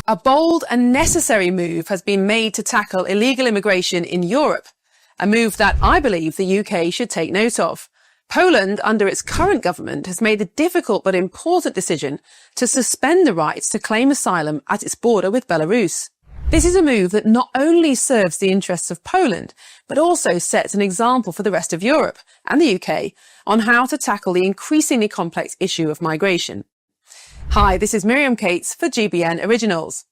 A bold and necessary move has been made to tackle illegal immigration in Europe, a move that I believe the UK should take note of. Poland, under its current government, has made the difficult but important decision to suspend the rights to claim asylum at its border with Belarus. This is a move that not only serves the interests of Poland, but also sets an example for the rest of Europe and the UK on how to tackle the increasingly complex issue of migration. Hi, this is Miriam Cates for GBN Originals.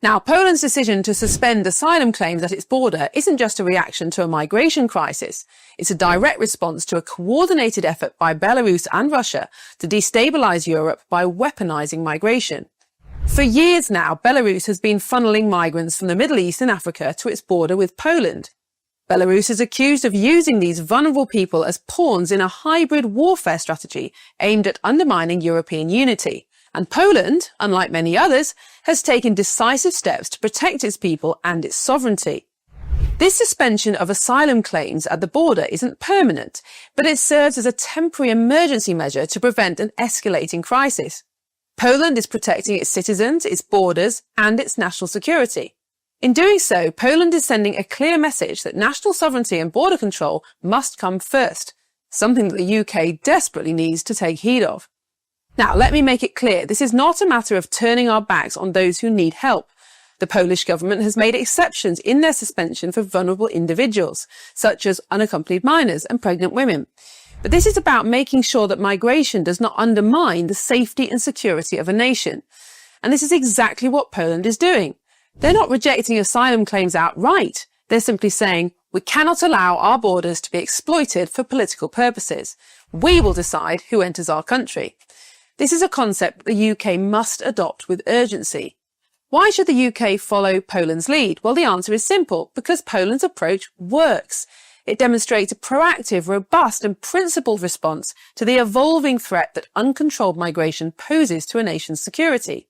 Now, Poland's decision to suspend asylum claims at its border isn't just a reaction to a migration crisis. It's a direct response to a coordinated effort by Belarus and Russia to destabilize Europe by weaponizing migration. For years now, Belarus has been funneling migrants from the Middle East and Africa to its border with Poland. Belarus is accused of using these vulnerable people as pawns in a hybrid warfare strategy aimed at undermining European unity. And Poland, unlike many others, has taken decisive steps to protect its people and its sovereignty. This suspension of asylum claims at the border isn't permanent, but it serves as a temporary emergency measure to prevent an escalating crisis. Poland is protecting its citizens, its borders, and its national security. In doing so, Poland is sending a clear message that national sovereignty and border control must come first, something that the UK desperately needs to take heed of. Now, let me make it clear, this is not a matter of turning our backs on those who need help. The Polish government has made exceptions in their suspension for vulnerable individuals, such as unaccompanied minors and pregnant women. But this is about making sure that migration does not undermine the safety and security of a nation. And this is exactly what Poland is doing. They're not rejecting asylum claims outright. They're simply saying, we cannot allow our borders to be exploited for political purposes. We will decide who enters our country. This is a concept the UK must adopt with urgency. Why should the UK follow Poland's lead? Well, the answer is simple, because Poland's approach works. It demonstrates a proactive, robust and principled response to the evolving threat that uncontrolled migration poses to a nation's security.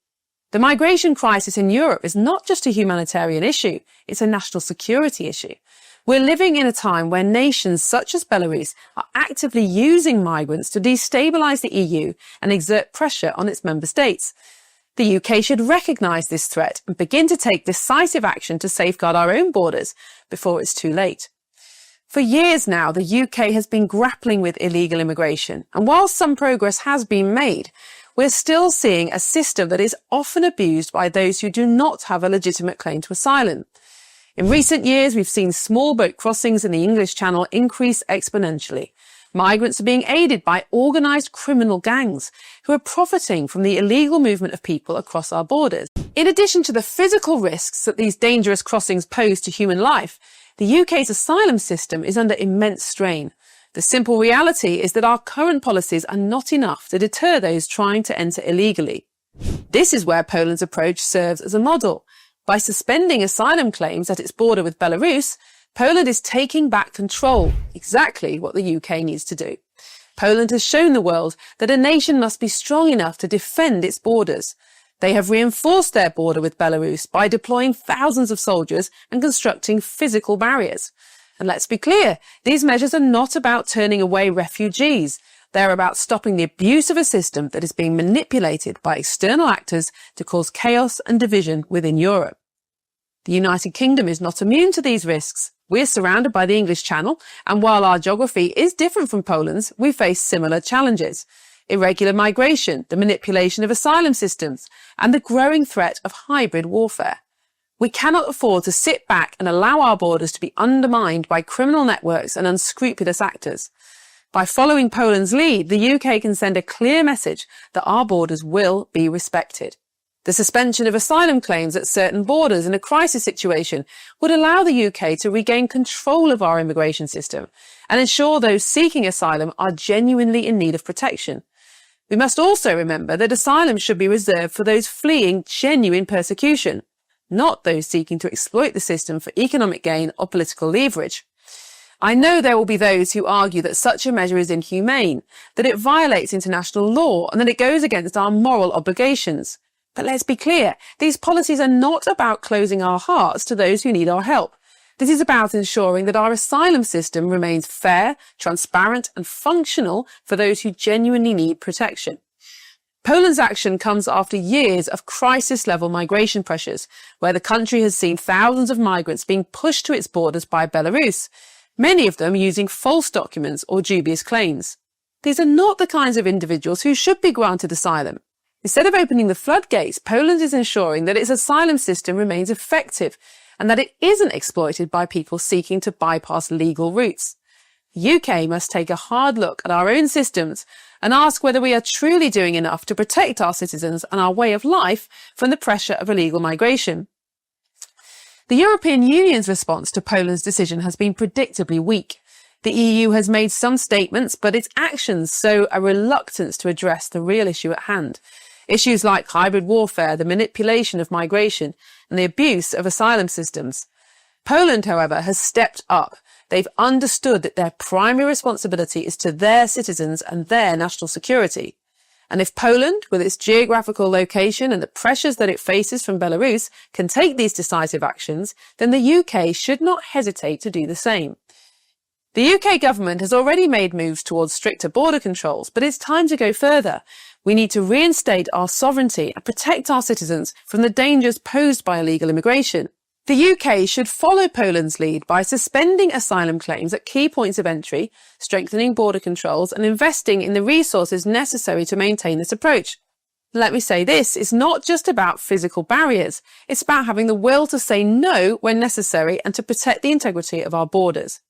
The migration crisis in Europe is not just a humanitarian issue, it's a national security issue. We're living in a time where nations such as Belarus are actively using migrants to destabilise the EU and exert pressure on its member states. The UK should recognise this threat and begin to take decisive action to safeguard our own borders before it's too late. For years now, the UK has been grappling with illegal immigration, and while some progress has been made, we're still seeing a system that is often abused by those who do not have a legitimate claim to asylum. In recent years, we've seen small boat crossings in the English Channel increase exponentially. Migrants are being aided by organised criminal gangs who are profiting from the illegal movement of people across our borders. In addition to the physical risks that these dangerous crossings pose to human life, the UK's asylum system is under immense strain. The simple reality is that our current policies are not enough to deter those trying to enter illegally. This is where Poland's approach serves as a model. By suspending asylum claims at its border with Belarus, Poland is taking back control, exactly what the UK needs to do. Poland has shown the world that a nation must be strong enough to defend its borders. They have reinforced their border with Belarus by deploying thousands of soldiers and constructing physical barriers. And let's be clear, these measures are not about turning away refugees. They're about stopping the abuse of a system that is being manipulated by external actors to cause chaos and division within Europe. The United Kingdom is not immune to these risks. We're surrounded by the English Channel, and while our geography is different from Poland's, we face similar challenges. Irregular migration, the manipulation of asylum systems, and the growing threat of hybrid warfare. We cannot afford to sit back and allow our borders to be undermined by criminal networks and unscrupulous actors. By following Poland's lead, the UK can send a clear message that our borders will be respected. The suspension of asylum claims at certain borders in a crisis situation would allow the UK to regain control of our immigration system and ensure those seeking asylum are genuinely in need of protection. We must also remember that asylum should be reserved for those fleeing genuine persecution, not those seeking to exploit the system for economic gain or political leverage. I know there will be those who argue that such a measure is inhumane, that it violates international law, and that it goes against our moral obligations. But let's be clear, these policies are not about closing our hearts to those who need our help. This is about ensuring that our asylum system remains fair, transparent, and functional for those who genuinely need protection. Poland's action comes after years of crisis-level migration pressures, where the country has seen thousands of migrants being pushed to its borders by Belarus, many of them using false documents or dubious claims. These are not the kinds of individuals who should be granted asylum. Instead of opening the floodgates, Poland is ensuring that its asylum system remains effective and that it isn't exploited by people seeking to bypass legal routes. The UK must take a hard look at our own systems and ask whether we are truly doing enough to protect our citizens and our way of life from the pressure of illegal migration. The European Union's response to Poland's decision has been predictably weak. The EU has made some statements, but its actions show a reluctance to address the real issue at hand. Issues like hybrid warfare, the manipulation of migration, and the abuse of asylum systems. Poland, however, has stepped up. They've understood that their primary responsibility is to their citizens and their national security. And if Poland, with its geographical location and the pressures that it faces from Belarus, can take these decisive actions, then the UK should not hesitate to do the same. The UK government has already made moves towards stricter border controls, but it's time to go further. We need to reinstate our sovereignty and protect our citizens from the dangers posed by illegal immigration. The UK should follow Poland's lead by suspending asylum claims at key points of entry, strengthening border controls, and investing in the resources necessary to maintain this approach. Let me say this, it's not just about physical barriers. It's about having the will to say no when necessary and to protect the integrity of our borders.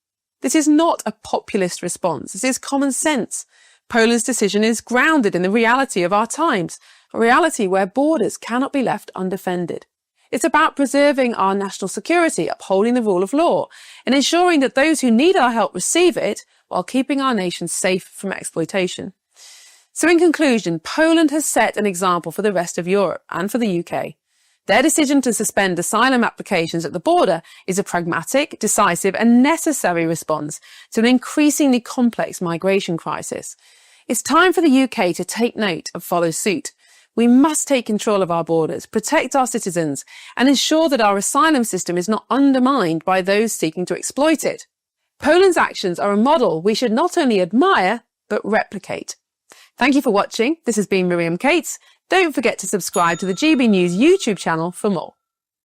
This is not a populist response. This is common sense. Poland's decision is grounded in the reality of our times, a reality where borders cannot be left undefended. It's about preserving our national security, upholding the rule of law, and ensuring that those who need our help receive it while keeping our nation safe from exploitation. So in conclusion, Poland has set an example for the rest of Europe and for the UK. Their decision to suspend asylum applications at the border is a pragmatic, decisive and necessary response to an increasingly complex migration crisis. It's time for the UK to take note and follow suit. We must take control of our borders, protect our citizens and ensure that our asylum system is not undermined by those seeking to exploit it. Poland's actions are a model we should not only admire, but replicate. Thank you for watching. This has been Miriam Cates. Don't forget to subscribe to the GB News YouTube channel for more.